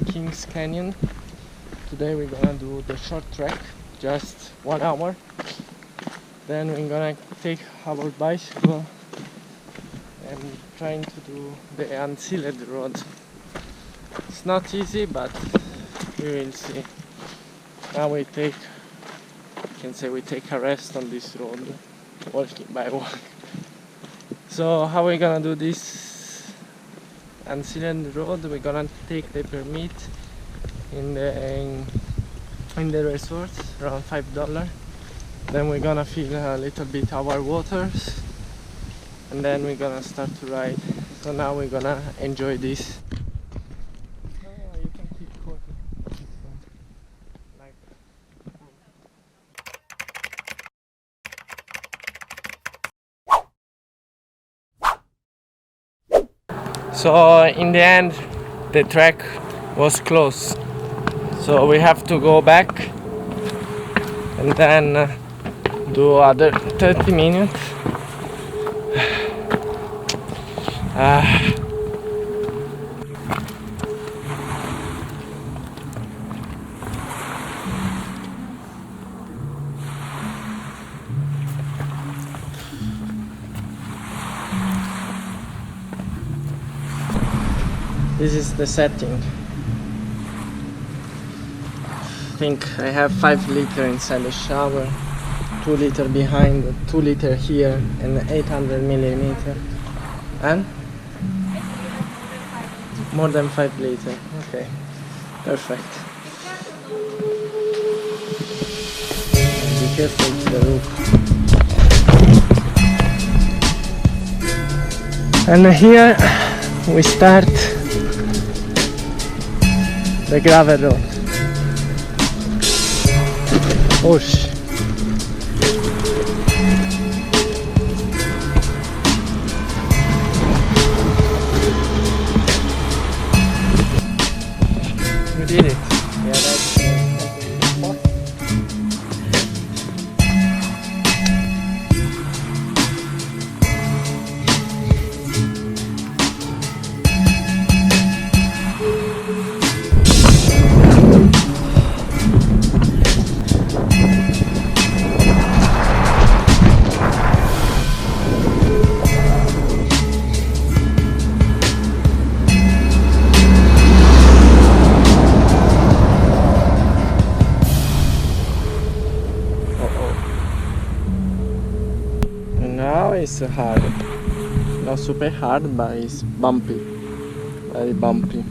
Kings Canyon. Today we're gonna do the short trek, just 1 hour. Then we're gonna take our bicycle and trying to do the unsealed road. It's not easy, but we will see. Now we take a rest on this road, walking by walk. So how we gonna do this unsealed road? We're gonna take the permit in the resort, around $5. Then we're gonna fill a little bit our waters, and then we're gonna start to ride. So now we're gonna enjoy this. You can keep like so in the end the trek was closed, so we have to go back and then do other 30 minutes. This is the setting. I think I have 5 liters inside the shower, 2 liters behind, 2 liters here, and 800 millimeter. And more than 5 liters. Okay, perfect. Be careful to the roof. And here we start the gravel road. Push. We did it. Yeah, that's it's hard, not super hard, but it's bumpy, very bumpy.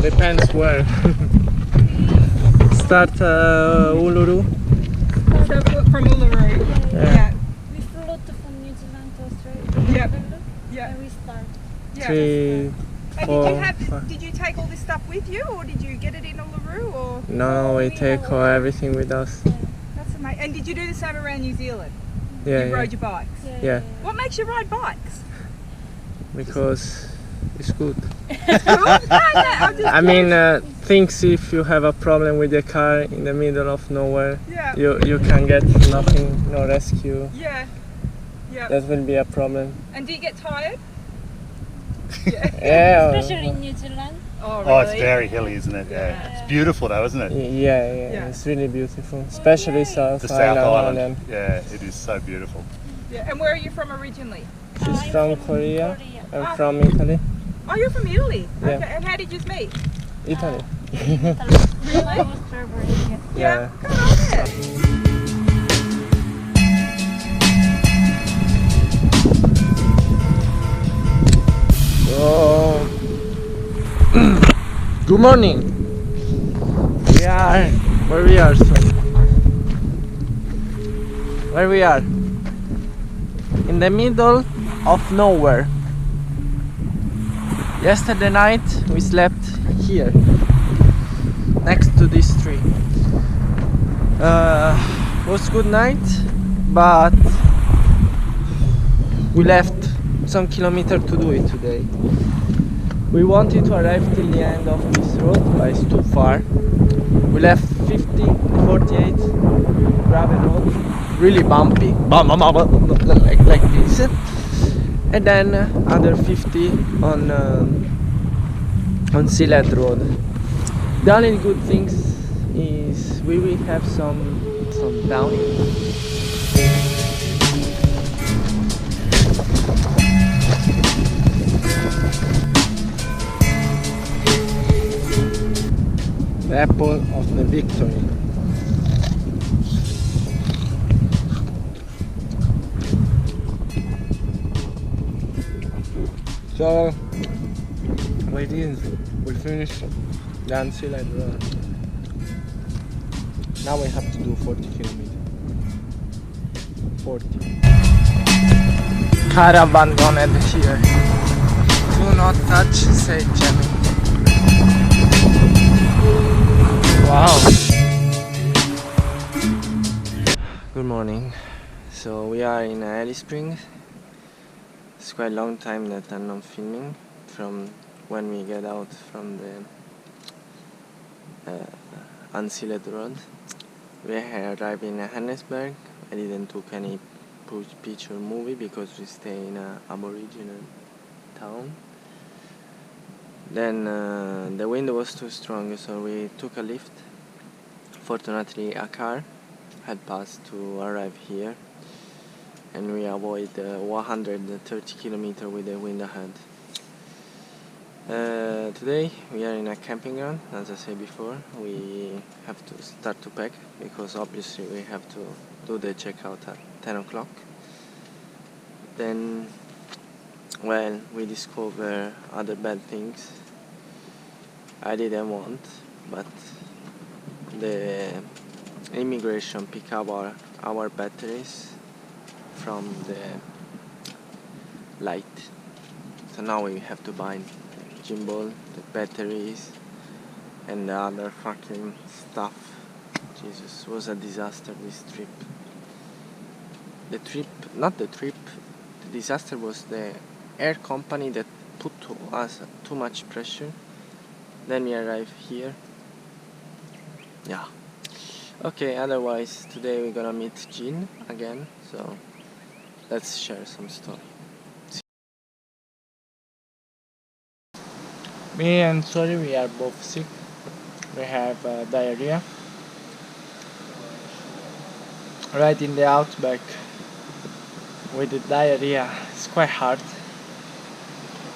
Depends where. Start Uluru. From Uluru. Yeah. We flew from New Zealand to Australia. Yeah. And we start. Yeah. 3, 4, And did you take all this stuff with you, or did you get it in Uluru, or? No, we take everything with us. That's amazing. And did you do the same around New Zealand? Yeah, You rode your bikes? Yeah. What makes you ride bikes? Because it's good. I I mean, things if you have a problem with your car in the middle of nowhere, you can get nothing, no rescue. Yeah. That will be a problem. And do you get tired? Yeah. Especially in New Zealand. Oh, really? Oh, it's very hilly, isn't it? Yeah. It's beautiful though, isn't it? Yeah. It's really beautiful, especially The South Island. Yeah, it is so beautiful. Yeah. And where are you from originally? She's from Korea. I'm from Italy. Oh, you're from Italy? Yeah. Okay. And how did you meet? Italy. I was traveling. Yeah. Come on there. So, good morning. We are where we are. So, where we are? In the middle of nowhere. Yesterday night we slept here, next to this tree. Was good night, but we left some kilometer to do it today. We wanted to arrive till the end of this road, but it's too far. We left 48 gravel road, really bumpy, like this, and then other 50 on sealed road. The only good things is we will have some downhill. The apple of the victory. So we finished the unsealed road. Now we have to do 40 kilometers. 40. Car abandoned here. Do not touch, say Jenny. Wow. Good morning. So we are in Alice Springs. It's quite a long time that I'm not filming from when we get out from the unsealed road. We arrived in Johannesburg. I didn't took any picture movie because we stay in a Aboriginal town. Then the wind was too strong, so we took a lift. Fortunately, a car had passed to arrive here, and we avoid 130 kilometers with the wind ahead. Today we are in a camping ground. As I said before, we have to start to pack because obviously we have to do the checkout at 10 o'clock. Then, well, we discover other bad things I didn't want, but the immigration pick up our batteries from the light. So now we have to buy gimbal, the batteries, and the other fucking stuff. Jesus, it was a disaster this trip. The disaster was the air company that put to us too much pressure. Then we arrive here. Yeah. Okay, otherwise today we're gonna meet Jean again, so let's share some story. Me and Sorry, we are both sick. We have diarrhea. Right in the outback with the diarrhea, it's quite hard.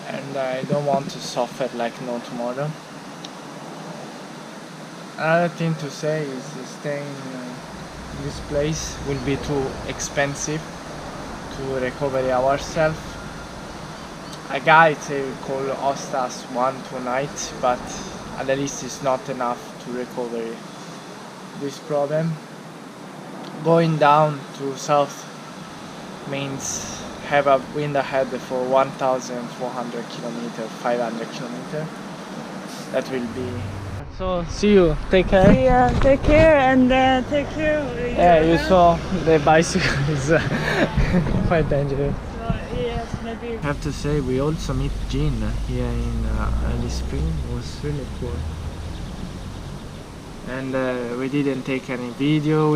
And I don't want to suffer like no tomorrow. Another thing to say is staying in this place will be too expensive to recover ourselves. A guide called Ostas 1-2 nights, but at least it's not enough to recover this problem. Going down to south means have a wind ahead for 1,400 kilometers, 500 kilometers. That will be. So see you. Take care. Yeah, take care and take care. Yeah, you saw the bicycle is quite dangerous. Yes, maybe. I have to say we also meet Jean here in Alice Springs. It was really cool. And we didn't take any video.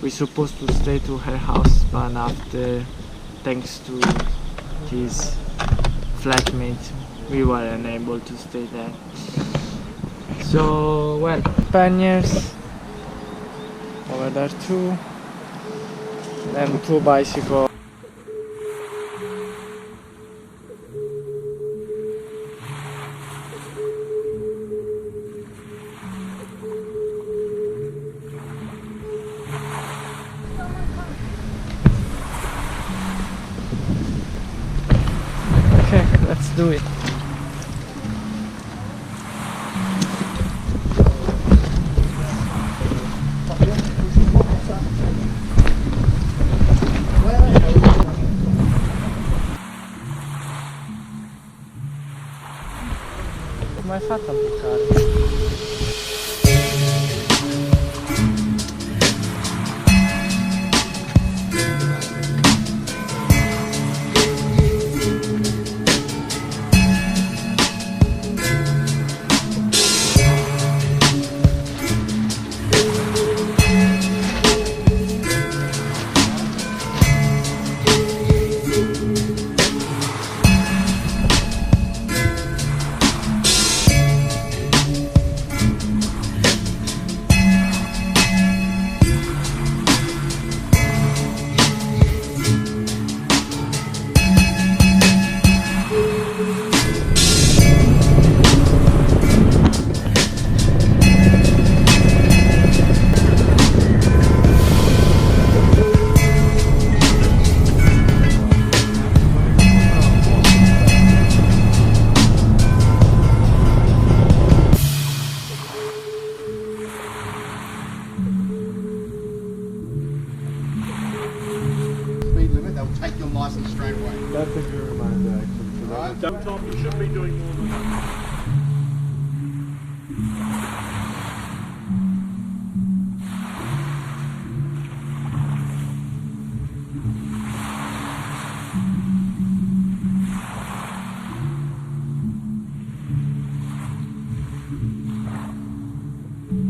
We supposed to stay to her house, but after, thanks to his flatmate, we were unable to stay there. So, well, panniers over there too, and 2 bicycles. Okay, let's do it. Come hai fatto a bucare? your reminder actually. Sometimes you shouldn't be doing more than that.